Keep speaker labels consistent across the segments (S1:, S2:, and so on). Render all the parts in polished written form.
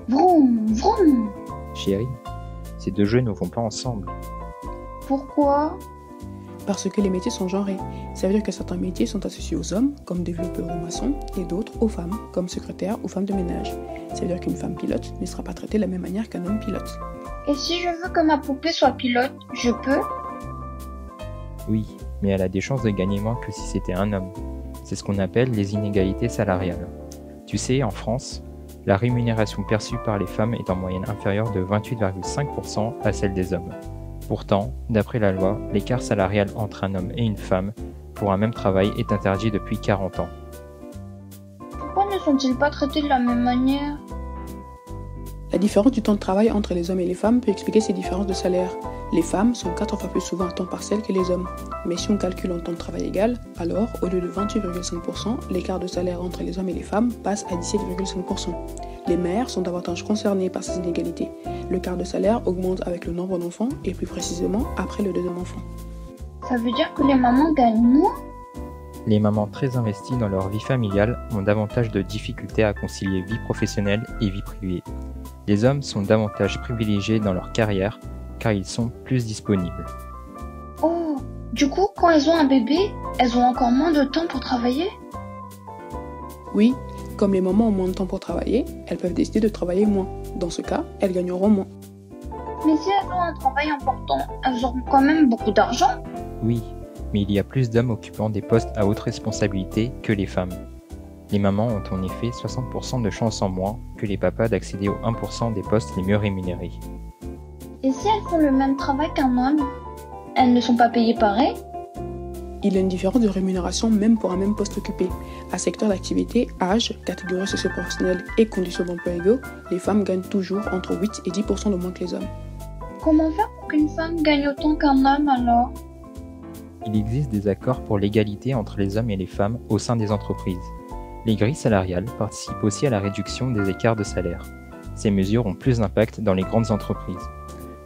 S1: Vroom, vroom.
S2: Chérie, ces deux jeux ne vont pas ensemble.
S1: Pourquoi?
S3: Parce que les métiers sont genrés. Ça veut dire que certains métiers sont associés aux hommes, comme développeurs ou maçons, et d'autres aux femmes, comme secrétaire ou femme de ménage. Ça veut dire qu'une femme pilote ne sera pas traitée de la même manière qu'un homme pilote.
S1: Et si je veux que ma poupée soit pilote, je peux?
S2: Oui, mais elle a des chances de gagner moins que si c'était un homme. C'est ce qu'on appelle les inégalités salariales. Tu sais, en France, la rémunération perçue par les femmes est en moyenne inférieure de 28,5% à celle des hommes. Pourtant, d'après la loi, l'écart salarial entre un homme et une femme pour un même travail est interdit depuis 40 ans.
S1: Pourquoi ne sont-ils pas traités de la même manière?
S3: La différence du temps de travail entre les hommes et les femmes peut expliquer ces différences de salaire. Les femmes sont 4 fois plus souvent à temps partiel que les hommes. Mais si on calcule en temps de travail égal, alors, au lieu de 28,5%, l'écart de salaire entre les hommes et les femmes passe à 17,5%. Les mères sont davantage concernées par ces inégalités. Le quart de salaire augmente avec le nombre d'enfants et plus précisément après le deuxième enfant.
S1: Ça veut dire que les mamans gagnent moins?
S2: Les mamans très investies dans leur vie familiale ont davantage de difficultés à concilier vie professionnelle et vie privée. Les hommes sont davantage privilégiés dans leur carrière car ils sont plus disponibles.
S1: Oh, du coup, quand elles ont un bébé, elles ont encore moins de temps pour travailler?
S3: Oui, comme les mamans ont moins de temps pour travailler, elles peuvent décider de travailler moins. Dans ce cas, elles gagneront moins.
S1: Mais si elles ont un travail important, elles auront quand même beaucoup d'argent.
S2: Oui, mais il y a plus d'hommes occupant des postes à haute responsabilité que les femmes. Les mamans ont en effet 60% de chances en moins que les papas d'accéder aux 1% des postes les mieux rémunérés.
S1: Et si elles font le même travail qu'un homme, elles ne sont pas payées pareil?
S3: Il y a une différence de rémunération même pour un même poste occupé. À secteur d'activité, âge, catégorie socio-professionnelle et conditions d'emploi égaux, les femmes gagnent toujours entre 8 et 10% de moins que les hommes.
S1: Comment faire pour qu'une femme gagne autant qu'un homme alors?
S2: Il existe des accords pour l'égalité entre les hommes et les femmes au sein des entreprises. Les grilles salariales participent aussi à la réduction des écarts de salaire. Ces mesures ont plus d'impact dans les grandes entreprises.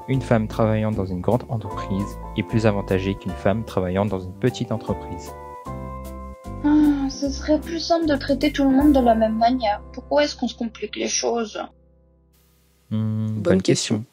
S2: Une femme travaillant dans une grande entreprise est plus avantagée qu'une femme travaillant dans une petite entreprise.
S1: Ce serait plus simple de traiter tout le monde de la même manière. Pourquoi est-ce qu'on se complique les choses?
S2: Bonne question.